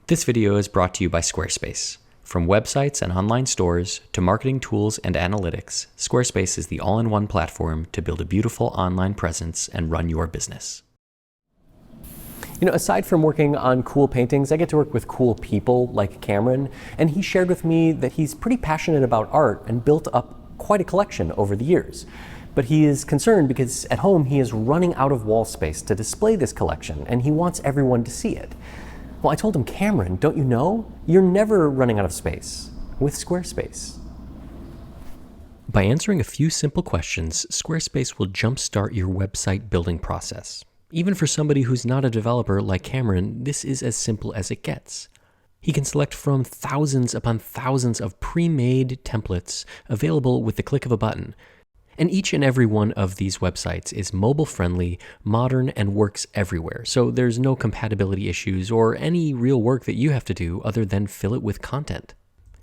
This video is brought to you by Squarespace. From websites and online stores to marketing tools and analytics, Squarespace is the all-in-one platform to build a beautiful online presence and run your business. You know, aside from working on cool paintings, I get to work with cool people like Cameron, and he shared with me that he's pretty passionate about art and built up quite a collection over the years. But he is concerned because at home he is running out of wall space to display this collection, and he wants everyone to see it. Well, I told him, Cameron, don't you know? You're never running out of space with Squarespace. By answering a few simple questions, Squarespace will jumpstart your website building process. Even for somebody who's not a developer like Cameron, this is as simple as it gets. He can select from thousands upon thousands of pre-made templates available with the click of a button. And each and every one of these websites is mobile-friendly, modern, and works everywhere. So there's no compatibility issues or any real work that you have to do other than fill it with content.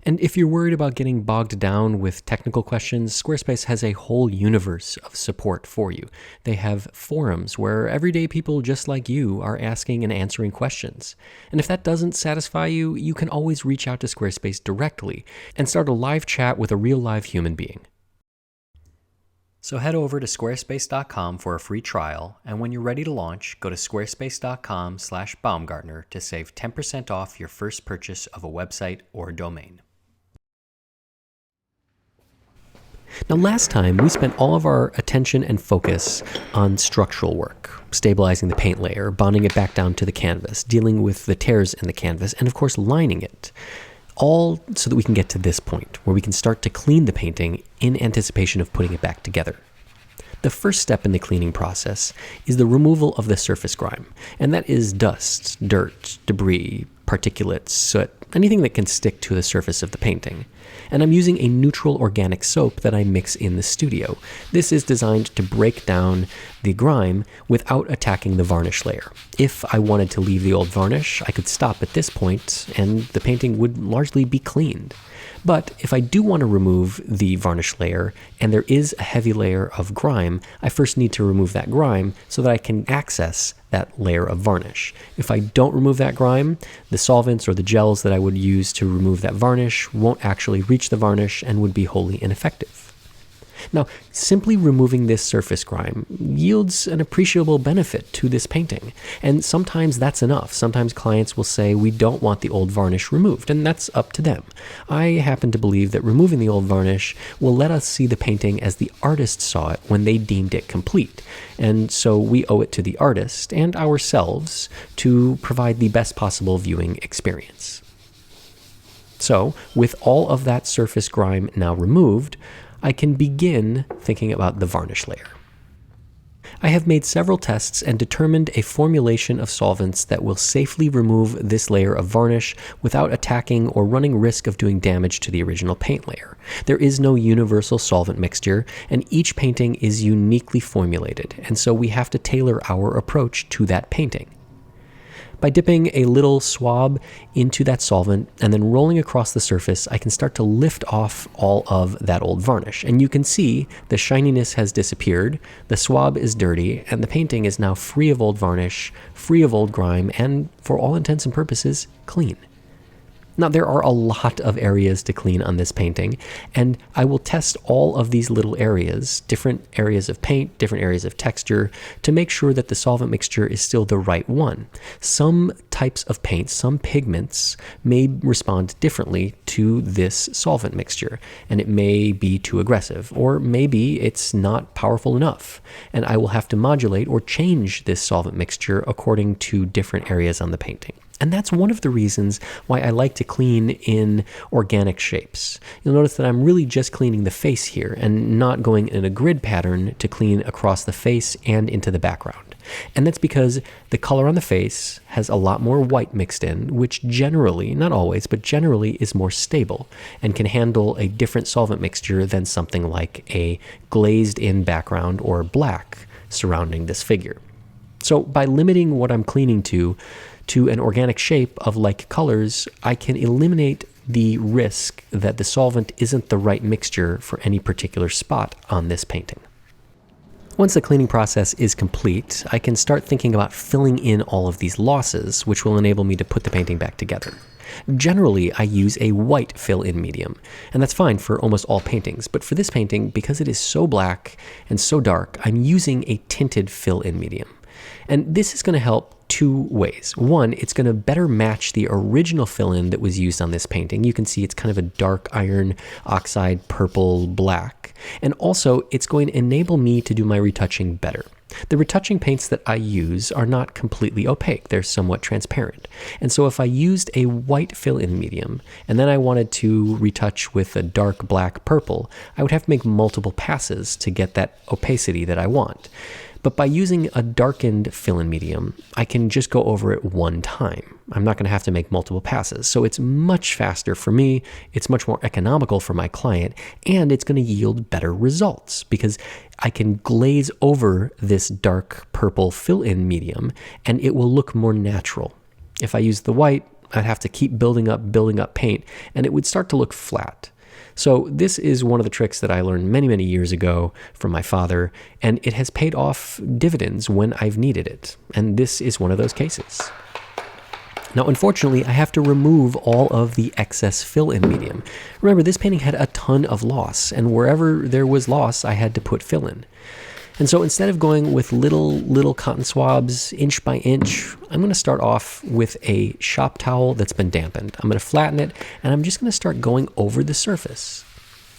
And if you're worried about getting bogged down with technical questions, Squarespace has a whole universe of support for you. They have forums where everyday people just like you are asking and answering questions. And if that doesn't satisfy you, you can always reach out to Squarespace directly and start a live chat with a real live human being. So head over to squarespace.com for a free trial, and when you're ready to launch, go to squarespace.com/Baumgartner to save 10% off your first purchase of a website or domain. Now, last time we spent all of our attention and focus on structural work, stabilizing the paint layer, bonding it back down to the canvas, dealing with the tears in the canvas, and of course lining it. All so that we can get to this point where we can start to clean the painting in anticipation of putting it back together. The first step in the cleaning process is the removal of the surface grime, and that is dust, dirt, debris, particulates, soot, anything that can stick to the surface of the painting. And I'm using a neutral organic soap that I mix in the studio. This is designed to break down the grime without attacking the varnish layer. If I wanted to leave the old varnish, I could stop at this point and the painting would largely be cleaned. But if I do want to remove the varnish layer and there is a heavy layer of grime, I first need to remove that grime so that I can access that layer of varnish. If I don't remove that grime, the solvents or the gels that I would use to remove that varnish won't actually reach the varnish and would be wholly ineffective. Now, simply removing this surface grime yields an appreciable benefit to this painting, and sometimes that's enough. Sometimes clients will say we don't want the old varnish removed, and that's up to them. I happen to believe that removing the old varnish will let us see the painting as the artist saw it when they deemed it complete, and so we owe it to the artist and ourselves to provide the best possible viewing experience. So, with all of that surface grime now removed, I can begin thinking about the varnish layer. I have made several tests and determined a formulation of solvents that will safely remove this layer of varnish without attacking or running risk of doing damage to the original paint layer. There is no universal solvent mixture, and each painting is uniquely formulated, and so we have to tailor our approach to that painting. By dipping a little swab into that solvent and then rolling across the surface, I can start to lift off all of that old varnish. And you can see the shininess has disappeared, the swab is dirty, and the painting is now free of old varnish, free of old grime, and for all intents and purposes, clean. Now, there are a lot of areas to clean on this painting, and I will test all of these little areas, different areas of paint, different areas of texture, to make sure that the solvent mixture is still the right one. Some types of paint, some pigments, may respond differently to this solvent mixture, and it may be too aggressive, or maybe it's not powerful enough, and I will have to modulate or change this solvent mixture according to different areas on the painting. And that's one of the reasons why I like to clean in organic shapes. You'll notice that I'm really just cleaning the face here and not going in a grid pattern to clean across the face and into the background. And that's because the color on the face has a lot more white mixed in, which generally, not always, but generally is more stable and can handle a different solvent mixture than something like a glazed in background or black surrounding this figure. So by limiting what I'm cleaning to an organic shape of like colors, I can eliminate the risk that the solvent isn't the right mixture for any particular spot on this painting. Once the cleaning process is complete, I can start thinking about filling in all of these losses, which will enable me to put the painting back together. Generally, I use a white fill-in medium, and that's fine for almost all paintings, but for this painting, because it is so black and so dark, I'm using a tinted fill-in medium. And this is going to help two ways. One, it's going to better match the original fill-in that was used on this painting. You can see it's kind of a dark iron oxide purple black. And also, it's going to enable me to do my retouching better. The retouching paints that I use are not completely opaque. They're somewhat transparent. And so if I used a white fill-in medium, and then I wanted to retouch with a dark black purple, I would have to make multiple passes to get that opacity that I want. But by using a darkened fill-in medium, I can just go over it one time. I'm not going to have to make multiple passes. So it's much faster for me, it's much more economical for my client, and it's going to yield better results because I can glaze over this dark purple fill-in medium and it will look more natural. If I use the white, I'd have to keep building up paint, and it would start to look flat. So this is one of the tricks that I learned many, many years ago from my father, and it has paid off dividends when I've needed it. And this is one of those cases. Now, unfortunately, I have to remove all of the excess fill-in medium. Remember, this painting had a ton of loss, and wherever there was loss, I had to put fill-in. And so instead of going with little cotton swabs, inch by inch, I'm going to start off with a shop towel that's been dampened. I'm going to flatten it, and I'm just going to start going over the surface.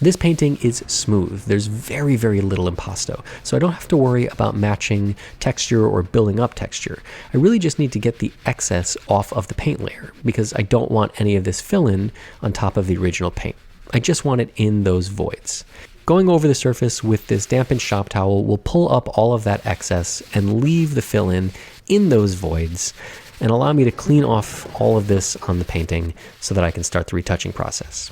This painting is smooth. There's very, very little impasto, so I don't have to worry about matching texture or building up texture. I really just need to get the excess off of the paint layer because I don't want any of this fill-in on top of the original paint. I just want it in those voids. Going over the surface with this dampened shop towel will pull up all of that excess and leave the fill-in in those voids and allow me to clean off all of this on the painting so that I can start the retouching process.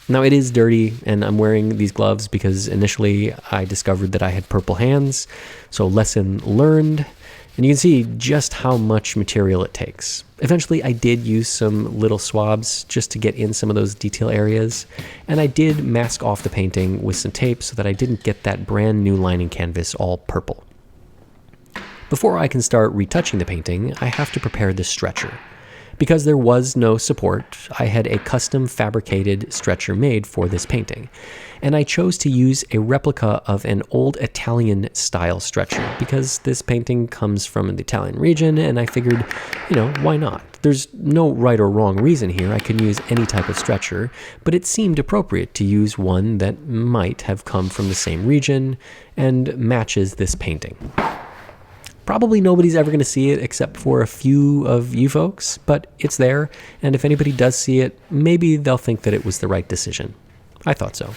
Now it is dirty, and I'm wearing these gloves because initially I discovered that I had purple hands, so lesson learned. And you can see just how much material it takes. Eventually, I did use some little swabs just to get in some of those detail areas, and I did mask off the painting with some tape so that I didn't get that brand new lining canvas all purple. Before I can start retouching the painting, I have to prepare the stretcher. Because there was no support, I had a custom fabricated stretcher made for this painting. And I chose to use a replica of an old Italian style stretcher because this painting comes from the Italian region, and I figured, why not? There's no right or wrong reason here. I can use any type of stretcher, but it seemed appropriate to use one that might have come from the same region and matches this painting. Probably nobody's ever going to see it except for a few of you folks, but it's there, and if anybody does see it, maybe they'll think that it was the right decision. I thought so.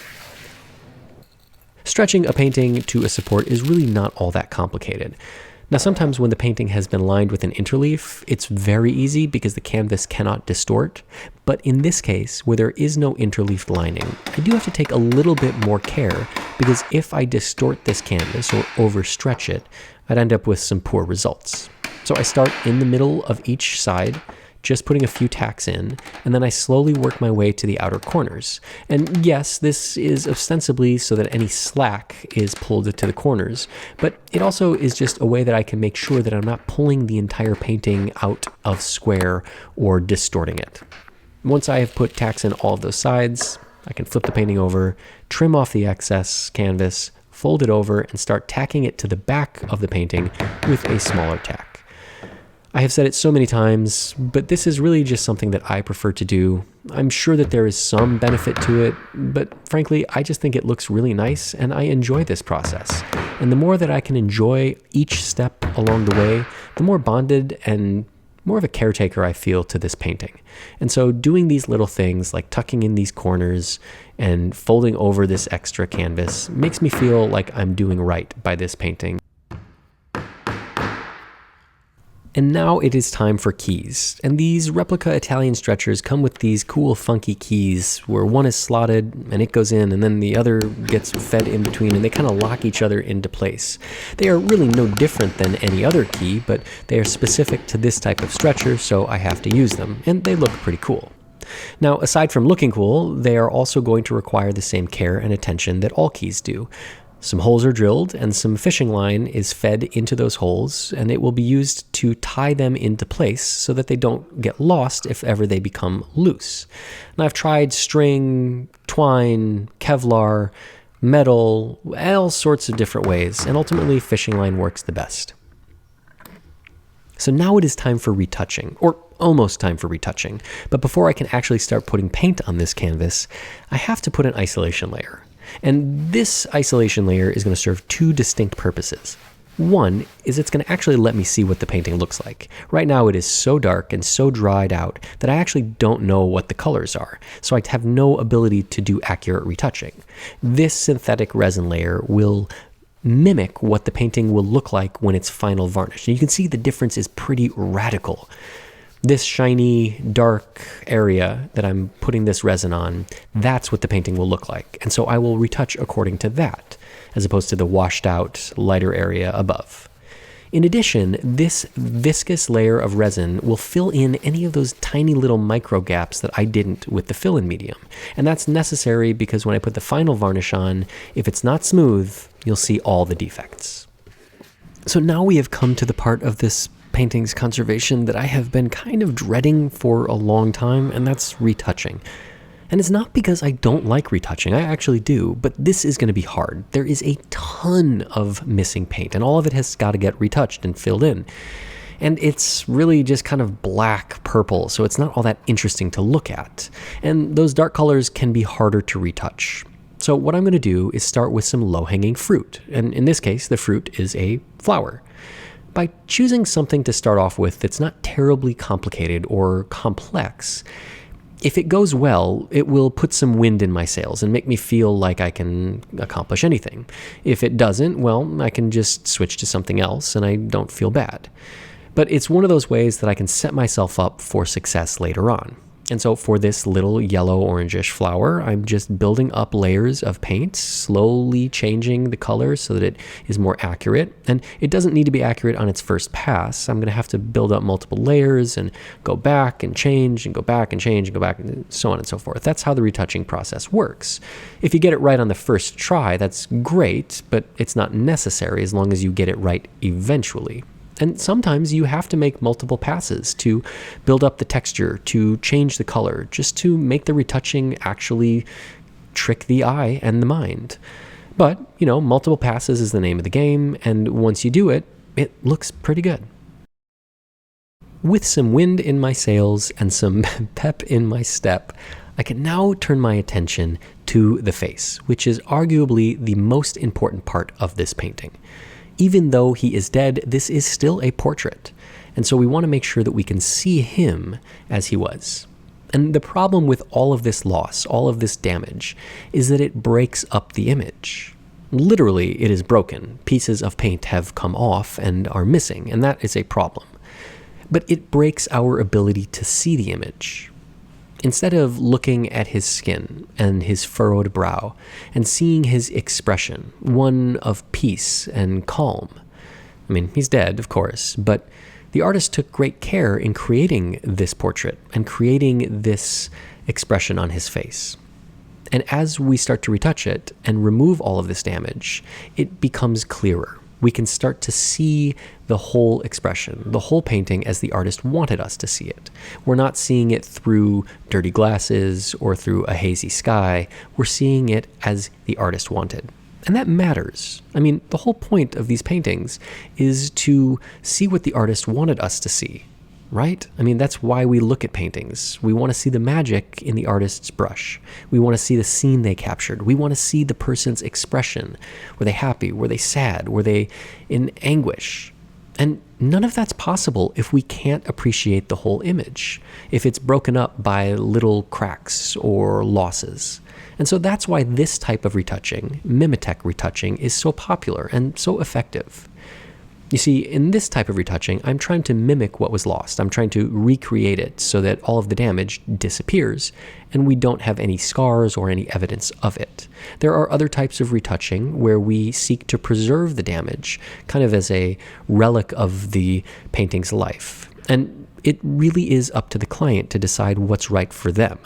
Stretching a painting to a support is really not all that complicated. Now, sometimes when the painting has been lined with an interleaf, it's very easy because the canvas cannot distort. But in this case, where there is no interleaf lining, I do have to take a little bit more care because if I distort this canvas or overstretch it, I'd end up with some poor results. So I start in the middle of each side, just putting a few tacks in, and then I slowly work my way to the outer corners. And yes, this is ostensibly so that any slack is pulled to the corners, but it also is just a way that I can make sure that I'm not pulling the entire painting out of square or distorting it. Once I have put tacks in all of those sides, I can flip the painting over, trim off the excess canvas, fold it over, and start tacking it to the back of the painting with a smaller tack. I have said it so many times, but this is really just something that I prefer to do. I'm sure that there is some benefit to it, but frankly, I just think it looks really nice and I enjoy this process. And the more that I can enjoy each step along the way, the more bonded and more of a caretaker I feel to this painting. And so doing these little things like tucking in these corners and folding over this extra canvas makes me feel like I'm doing right by this painting. And now it is time for keys. And these replica Italian stretchers come with these cool funky keys where one is slotted and it goes in and then the other gets fed in between and they kind of lock each other into place. They are really no different than any other key, but they are specific to this type of stretcher, so I have to use them, and they look pretty cool. Now, aside from looking cool, they are also going to require the same care and attention that all keys do. Some holes are drilled and some fishing line is fed into those holes, and it will be used to tie them into place so that they don't get lost if ever they become loose. And I've tried string, twine, Kevlar, metal, all sorts of different ways, and ultimately fishing line works the best. So now it is time for retouching, or almost time for retouching. But before I can actually start putting paint on this canvas, I have to put an isolation layer. And this isolation layer is going to serve two distinct purposes. One is it's going to actually let me see what the painting looks like. Right now it is so dark and so dried out that I actually don't know what the colors are, so I have no ability to do accurate retouching. This synthetic resin layer will mimic what the painting will look like when it's final varnished. And you can see the difference is pretty radical. This shiny, dark area that I'm putting this resin on, that's what the painting will look like. And so I will retouch according to that, as opposed to the washed out, lighter area above. In addition, this viscous layer of resin will fill in any of those tiny little micro gaps that I didn't with the fill-in medium. And that's necessary because when I put the final varnish on, if it's not smooth, you'll see all the defects. So now we have come to the part of this painting's conservation that I have been kind of dreading for a long time, and that's retouching. And it's not because I don't like retouching, I actually do, but this is going to be hard. There is a ton of missing paint, and all of it has got to get retouched and filled in. And it's really just kind of black purple, so it's not all that interesting to look at. And those dark colors can be harder to retouch. So what I'm going to do is start with some low-hanging fruit, and in this case, the fruit is a flower. By choosing something to start off with that's not terribly complicated or complex, if it goes well, it will put some wind in my sails and make me feel like I can accomplish anything. If it doesn't, well, I can just switch to something else and I don't feel bad. But it's one of those ways that I can set myself up for success later on. And so for this little yellow orangish flower, I'm just building up layers of paint, slowly changing the color so that it is more accurate. And it doesn't need to be accurate on its first pass. I'm going to have to build up multiple layers and go back and change and go back and change and go back and so on and so forth. That's how the retouching process works. If you get it right on the first try, that's great, but it's not necessary as long as you get it right eventually. And sometimes you have to make multiple passes to build up the texture, to change the color, just to make the retouching actually trick the eye and the mind. But, multiple passes is the name of the game, and once you do it, it looks pretty good. With some wind in my sails and some pep in my step, I can now turn my attention to the face, which is arguably the most important part of this painting. Even though he is dead, this is still a portrait. And so we want to make sure that we can see him as he was. And the problem with all of this loss, all of this damage, is that it breaks up the image. Literally, it is broken. Pieces of paint have come off and are missing, and that is a problem. But it breaks our ability to see the image. Instead of looking at his skin and his furrowed brow and seeing his expression, one of peace and calm. He's dead, of course, but the artist took great care in creating this portrait and creating this expression on his face. And as we start to retouch it and remove all of this damage, it becomes clearer. We can start to see the whole expression, the whole painting as the artist wanted us to see it. We're not seeing it through dirty glasses or through a hazy sky. We're seeing it as the artist wanted. And that matters. The whole point of these paintings is to see what the artist wanted us to see, right? That's why we look at paintings. We want to see the magic in the artist's brush. We want to see the scene they captured. We want to see the person's expression. Were they happy? Were they sad? Were they in anguish? And none of that's possible if we can't appreciate the whole image, if it's broken up by little cracks or losses. And so that's why this type of retouching, mimetic retouching, is so popular and so effective. You see, in this type of retouching, I'm trying to mimic what was lost. I'm trying to recreate it so that all of the damage disappears and we don't have any scars or any evidence of it. There are other types of retouching where we seek to preserve the damage, kind of as a relic of the painting's life. And it really is up to the client to decide what's right for them.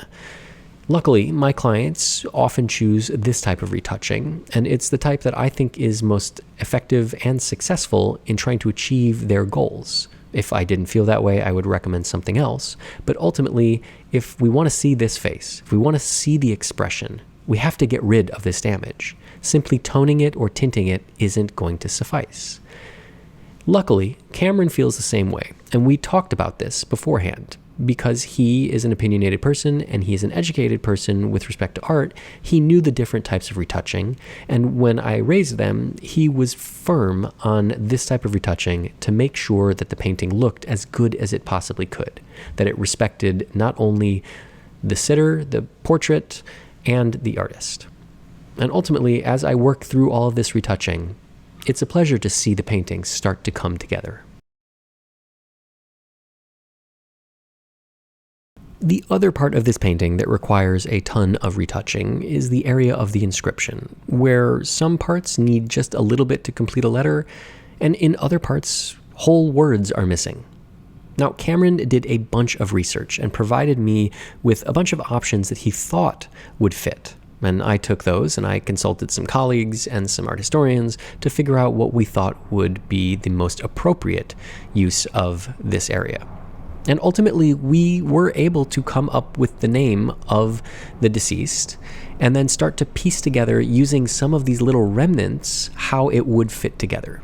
Luckily, my clients often choose this type of retouching, and it's the type that I think is most effective and successful in trying to achieve their goals. If I didn't feel that way, I would recommend something else. But ultimately, if we want to see this face, if we want to see the expression, we have to get rid of this damage. Simply toning it or tinting it isn't going to suffice. Luckily, Cameron feels the same way, and we talked about this beforehand. Because he is an opinionated person and he is an educated person with respect to art, he knew the different types of retouching, and when I raised them, he was firm on this type of retouching to make sure that the painting looked as good as it possibly could, that it respected not only the sitter, the portrait, and the artist. And ultimately, as I work through all of this retouching, it's a pleasure to see the paintings start to come together. The other part of this painting that requires a ton of retouching is the area of the inscription, where some parts need just a little bit to complete a letter, and in other parts, whole words are missing. Now, Cameron did a bunch of research and provided me with a bunch of options that he thought would fit. And I took those and I consulted some colleagues and some art historians to figure out what we thought would be the most appropriate use of this area. And ultimately, we were able to come up with the name of the deceased and then start to piece together, using some of these little remnants, how it would fit together.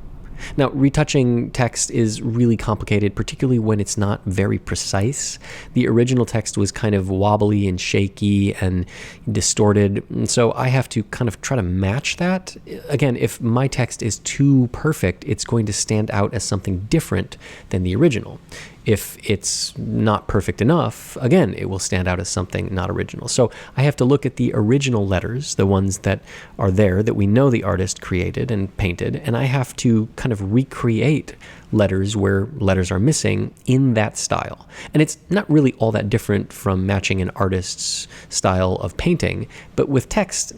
Now, retouching text is really complicated, particularly when it's not very precise. The original text was kind of wobbly and shaky and distorted, and so I have to kind of try to match that. Again, if my text is too perfect, it's going to stand out as something different than the original. If it's not perfect enough, again, it will stand out as something not original. So I have to look at the original letters, the ones that are there that we know the artist created and painted, and I have to kind of recreate letters where letters are missing in that style. And it's not really all that different from matching an artist's style of painting, but with text,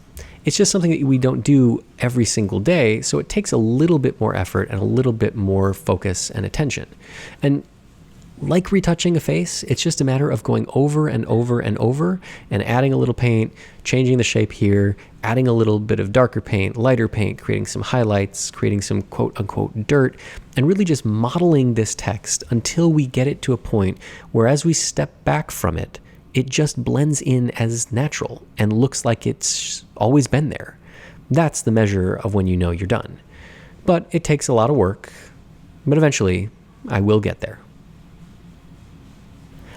it's just something that we don't do every single day, so it takes a little bit more effort and a little bit more focus and attention. And like retouching a face, it's just a matter of going over and over and over and adding a little paint, changing the shape here, adding a little bit of darker paint, lighter paint, creating some highlights, creating some quote-unquote dirt, and really just modeling this text until we get it to a point where as we step back from it, it just blends in as natural and looks like it's always been there. That's the measure of when you know you're done. But it takes a lot of work, but eventually I will get there.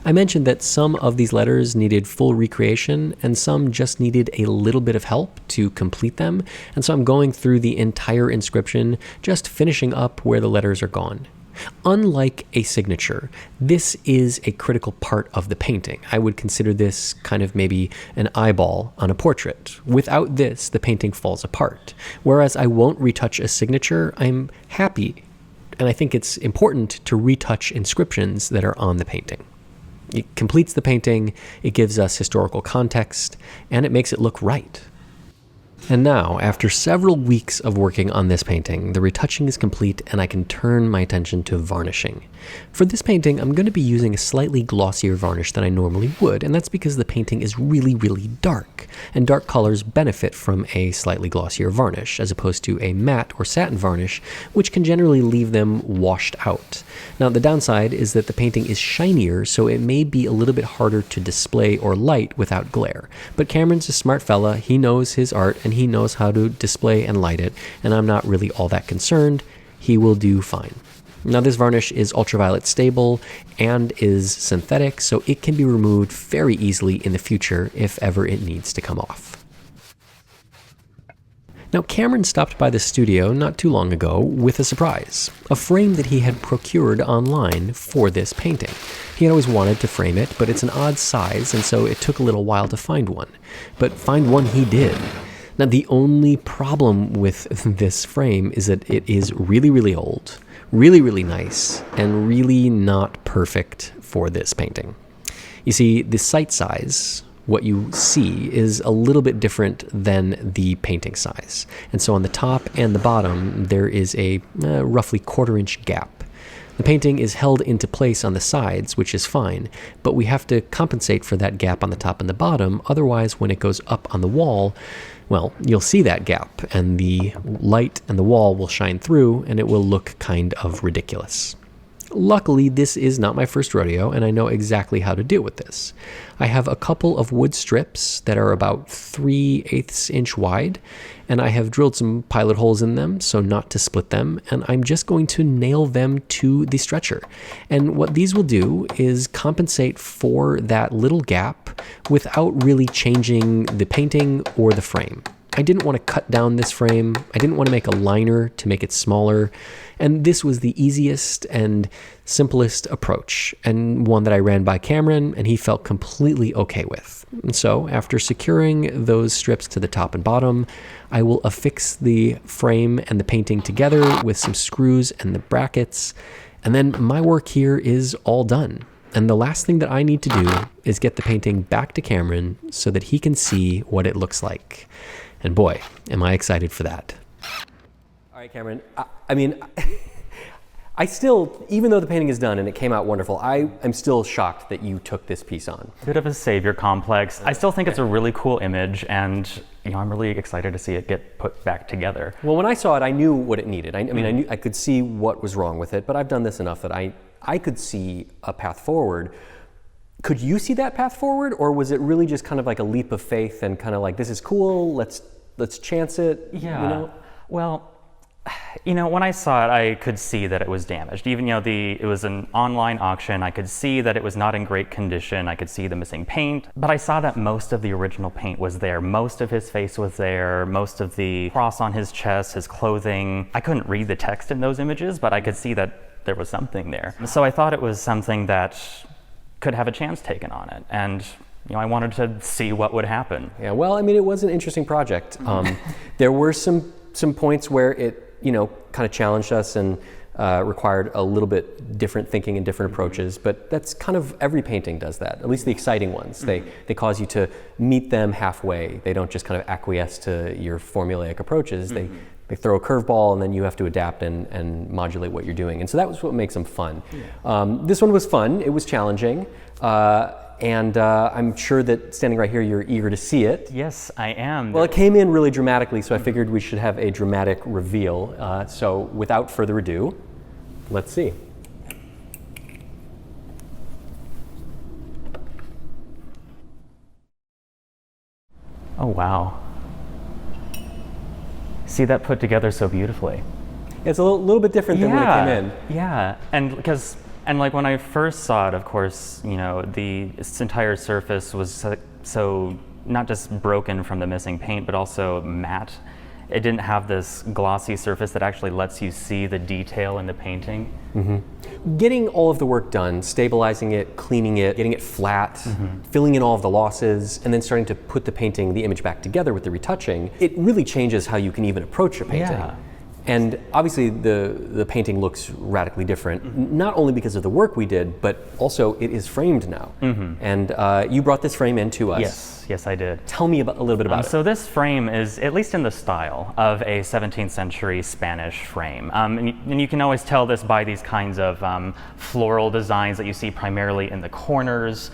I mentioned that some of these letters needed full recreation and some just needed a little bit of help to complete them, and so I'm going through the entire inscription, just finishing up where the letters are gone. Unlike a signature, this is a critical part of the painting. I would consider this kind of maybe an eyeball on a portrait. Without this, the painting falls apart. Whereas I won't retouch a signature, I'm happy, and I think it's important to retouch inscriptions that are on the painting. It completes the painting, it gives us historical context, and it makes it look right. And now, after several weeks of working on this painting, the retouching is complete and I can turn my attention to varnishing. For this painting, I'm going to be using a slightly glossier varnish than I normally would, and that's because the painting is really, really dark, and dark colors benefit from a slightly glossier varnish, as opposed to a matte or satin varnish, which can generally leave them washed out. Now, the downside is that the painting is shinier, so it may be a little bit harder to display or light without glare. But Cameron's a smart fella, he knows his art, and he knows how to display and light it, and I'm not really all that concerned. He will do fine. Now, this varnish is ultraviolet stable and is synthetic, so it can be removed very easily in the future if ever it needs to come off. Now, Cameron stopped by the studio not too long ago with a surprise, a frame that he had procured online for this painting. He had always wanted to frame it, but it's an odd size, and so it took a little while to find one. But find one he did. Now, the only problem with this frame is that it is really, really old, really, really nice, and really not perfect for this painting. You see, the sight size, what you see, is a little bit different than the painting size. And so on the top and the bottom, there is a roughly 1/4 inch gap. The painting is held into place on the sides, which is fine, but we have to compensate for that gap on the top and the bottom. Otherwise, when it goes up on the wall, well, you'll see that gap, and the light and the wall will shine through, and it will look kind of ridiculous. Luckily, this is not my first rodeo, and I know exactly how to deal with this. I have a couple of wood strips that are about 3/8 inch wide, and I have drilled some pilot holes in them so not to split them, and I'm just going to nail them to the stretcher. And what these will do is compensate for that little gap without really changing the painting or the frame. I didn't want to cut down this frame. I didn't want to make a liner to make it smaller. And this was the easiest and simplest approach, and one that I ran by Cameron, and he felt completely okay with. And so after securing those strips to the top and bottom, I will affix the frame and the painting together with some screws and the brackets. And then my work here is all done. And the last thing that I need to do is get the painting back to Cameron so that he can see what it looks like. And boy, am I excited for that. All right, Cameron, I mean, I still, even though the painting is done and it came out wonderful, I am still shocked that you took this piece on. Bit of a savior complex. I still think it's a really cool image, and I'm really excited to see it get put back together. Well, when I saw it, I knew what it needed. I knew I could see what was wrong with it, but I've done this enough that I could see a path forward. Could you see that path forward, or was it really just kind of like a leap of faith and kind of like, this is cool, let's chance it? Yeah. Well, when I saw it, I could see that it was damaged. Even, it was an online auction. I could see that it was not in great condition. I could see the missing paint, but I saw that most of the original paint was there. Most of his face was there. Most of the cross on his chest, his clothing. I couldn't read the text in those images, but I could see that there was something there. So I thought it was something that could have a chance taken on it. And I wanted to see what would happen. Yeah, well, it was an interesting project. There were some points where it, kind of challenged us and required a little bit different thinking and different approaches, but that's kind of, every painting does that, at least the exciting ones. They cause you to meet them halfway. They don't just kind of acquiesce to your formulaic approaches. They throw a curveball, and then you have to adapt and modulate what you're doing. And so that was what makes them fun. Yeah. This one was fun. It was challenging. And I'm sure that standing right here, you're eager to see it. Yes, I am. Well, it came in really dramatically, so I figured we should have a dramatic reveal. So without further ado, let's see. Oh, wow. See that put together so beautifully. It's a little bit different than when it came in. Yeah, and like when I first saw it, of course, this entire surface was so not just broken from the missing paint, but also matte. It didn't have this glossy surface that actually lets you see the detail in the painting. Mm-hmm. Getting all of the work done, stabilizing it, cleaning it, getting it flat, filling in all of the losses, and then starting to put the image back together with the retouching, it really changes how you can even approach a painting. Yeah. And obviously the painting looks radically different, not only because of the work we did, but also it is framed now. And you brought this frame in to us. Yes, I did. Tell me a little bit about it. So this frame is, at least in the style, of a 17th century Spanish frame. And you can always tell this by these kinds of floral designs that you see primarily in the corners,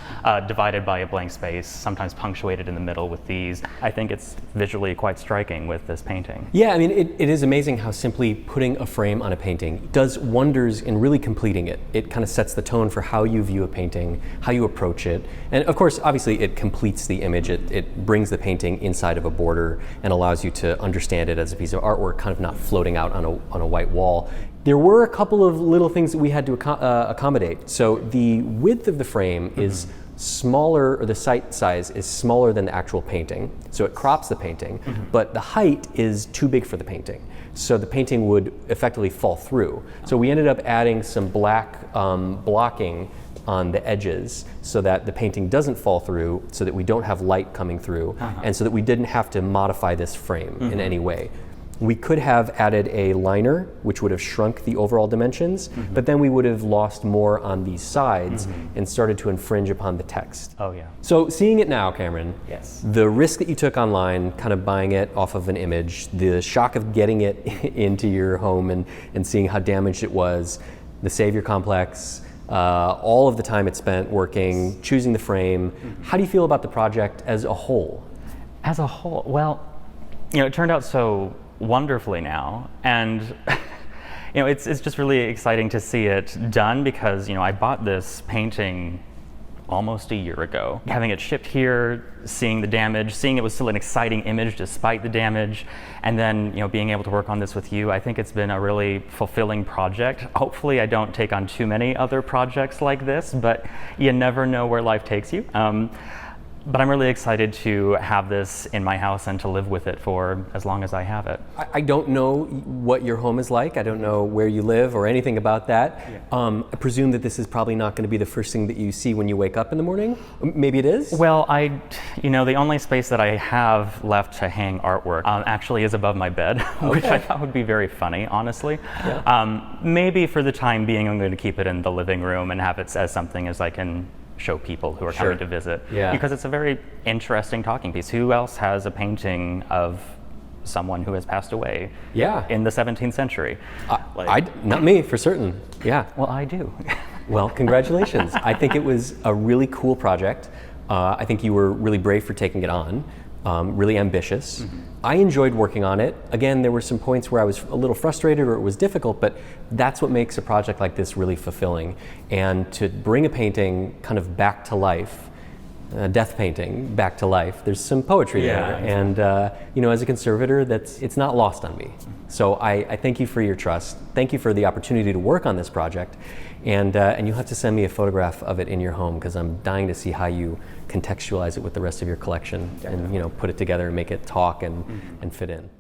divided by a blank space, sometimes punctuated in the middle with these. I think it's visually quite striking with this painting. Yeah, it is amazing how simply putting a frame on a painting does wonders in really completing it. It kind of sets the tone for how you view a painting, how you approach it. And of course, obviously it completes the image. It brings the painting inside of a border and allows you to understand it as a piece of artwork, kind of not floating out on a white wall. There were a couple of little things that we had to accommodate. So the width of the frame is smaller, or the sight size is smaller than the actual painting. So it crops the painting, but the height is too big for the painting. So the painting would effectively fall through. So we ended up adding some black blocking on the edges so that the painting doesn't fall through, so that we don't have light coming through, and so that we didn't have to modify this frame in any way. We could have added a liner, which would have shrunk the overall dimensions, but then we would have lost more on these sides and started to infringe upon the text. Oh yeah. So seeing it now, Cameron, yes, the risk that you took online, kind of buying it off of an image, the shock of getting it into your home and seeing how damaged it was, the savior complex, all of the time it's spent working, choosing the frame. How do you feel about the project as a whole? As a whole, well, it turned out so wonderfully now, and it's just really exciting to see it done because I bought this painting almost a year ago. Having it shipped here, seeing the damage, seeing it was still an exciting image despite the damage, and then being able to work on this with you, I think it's been a really fulfilling project. Hopefully I don't take on too many other projects like this, but you never know where life takes you. But I'm really excited to have this in my house and to live with it for as long as I have it. I don't know what your home is like. I don't know where you live or anything about that. Yeah. I presume that this is probably not going to be the first thing that you see when you wake up in the morning. Maybe it is? Well, the only space that I have left to hang artwork actually is above my bed, which I thought would be very funny, honestly. Yeah. Maybe for the time being, I'm going to keep it in the living room and have it as something as I can show people who are coming to visit. Yeah. Because it's a very interesting talking piece. Who else has a painting of someone who has passed away in the 17th century? Not me, for certain. Yeah. Well, I do. Well, congratulations. I think it was a really cool project. I think you were really brave for taking it on, really ambitious. Mm-hmm. I enjoyed working on it. Again, there were some points where I was a little frustrated or it was difficult, but that's what makes a project like this really fulfilling. And to bring a painting kind of back to life, a death painting back to life, there's some poetry there. And as a conservator, it's not lost on me. So I thank you for your trust. Thank you for the opportunity to work on this project. And you'll have to send me a photograph of it in your home because I'm dying to see how you contextualize it with the rest of your collection and put it together and make it talk and fit in.